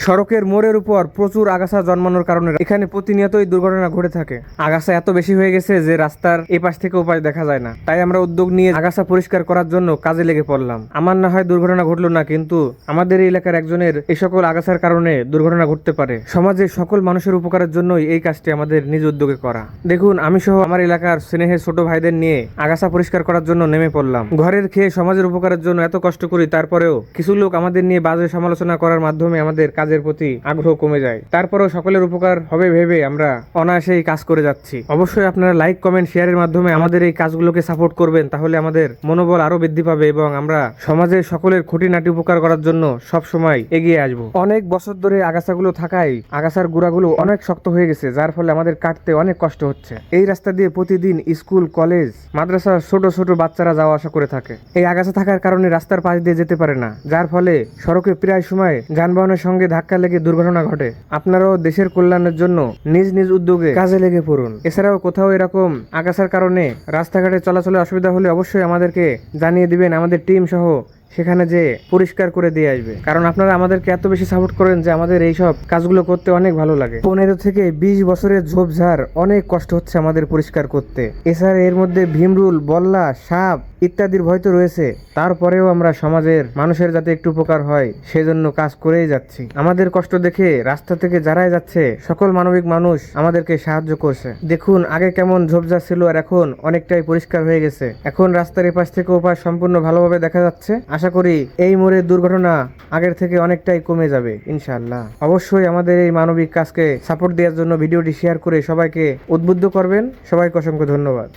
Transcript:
সড়কের মোড়ের উপর প্রচুর আগাছা জন্মানোর কারণে এখানে প্রতিনিয়তই দুর্ঘটনা ঘটে থাকে। আগাছা এত বেশি হয়ে গেছে যে রাস্তার এপাশ থেকে ওপাশ দেখা যায় না। তাই আমরা উদ্যোগ নিয়ে আগাছা পরিষ্কার করার জন্য কাজে লেগে পড়লাম। আমার না হয় দুর্ঘটনা ঘটলো না, কিন্তু আমাদের এই এলাকার একজনের এই সকল আগাছার কারণে দুর্ঘটনা ঘটতে পারে। সমাজের সকল মানুষের উপকারের জন্যই এই কাজটি আমাদের নিজ উদ্যোগে করা। দেখুন, আমি সহ আমার এলাকার স্নেহের ছোট ভাইদের নিয়ে আগাছা পরিষ্কার করার জন্য নেমে পড়লাম। ঘরের খেয়ে সমাজের উপকারের জন্য এত কষ্ট করি, তারপরেও কিছু লোক আমাদের নিয়ে বাজে সমালোচনা করার মাধ্যমে আমাদের কাজের প্রতি আগ্রহ কমে যায়। তারপরেও সকলের উপকার হবে ভেবে আমরা অনায়াসেই কাজ করে যাচ্ছি। অবশ্যই আপনারা লাইক, কমেন্ট, শেয়ারের মাধ্যমে আমাদের এই কাজগুলোকে সাপোর্ট করবেন, তাহলে আমাদের মনোবল আরো বৃদ্ধি পাবে এবং আমরা সমাজের সকলের খুঁটিনাটি উপকার করার জন্য সব সময় এগিয়ে আসব। অনেক বছর ধরে আগাছাগুলো থাকায় আগাছার গুড়াগুলো অনেক শক্ত হয়ে গেছে, যার ফলে আমাদের কাটতে অনেক কষ্ট হচ্ছে। এই রাস্তা দিয়ে প্রতিদিন স্কুল, কলেজ, মাদ্রাসার ছোট ছোট বাচ্চারা যাওয়া আসা করে থাকে। এই আগাছা থাকার কারণে রাস্তার পাশ দিয়ে যেতে পারে না, যার ফলে সড়কে প্রায় সময় যানবাহনের সঙ্গে ধাক্কা লেগে দুর্ঘটনা ঘটে। আপনারাও দেশের কল্যাণের জন্য নিজ নিজ উদ্যোগে কাজে লেগে পড়ুন। এছাড়াও কোথাও এরকম আগাছার কারণে রাস্তাঘাটে চলাচলে অসুবিধা হলে অবশ্যই আমাদেরকে জানিয়ে দিবেন। আমাদের টিম সহ সেখানে যে পরিষ্কার করে দিয়ে আসবে, কারণ আপনারা আমাদেরকে এত বেশি সাপোর্ট করেন যে আমাদের এইসব কাজগুলো করতে অনেক ভালো লাগে। 15 থেকে 20 বছরের ঝোপঝাড় অনেক কষ্ট হচ্ছে আমাদের পরিষ্কার করতে। এছাড়া এর মধ্যে ভীমরুল, বল্লা, সাপ ইত্যাদির ভয় তো রয়েছে। তারপরেও আমরা সমাজের মানুষের যাতে একটু উপকার হয় সেজন্য কাজ করেই যাচ্ছি। আমাদের কষ্ট দেখে রাস্তা থেকে যারাই যাচ্ছে সকল মানবিক মানুষ আমাদেরকে সাহায্য করছে। দেখুন, আগে কেমন ঝোপঝাড় ছিল আর এখন অনেকটাই পরিষ্কার হয়ে গেছে। এখন রাস্তার এপাশ থেকে ওপাশ সম্পূর্ণ ভালোভাবে দেখা যাচ্ছে। আশা করি এই মোড়ের দুর্ঘটনা আগের থেকে অনেকটাই কমে যাবে ইনশাআল্লাহ। অবশ্যই আমাদের এই মানবিক কাজকে সাপোর্ট দেওয়ার জন্য ভিডিওটি শেয়ার করে সবাইকে উদ্বুদ্ধ করবেন। সবাইকে অসংখ্য ধন্যবাদ।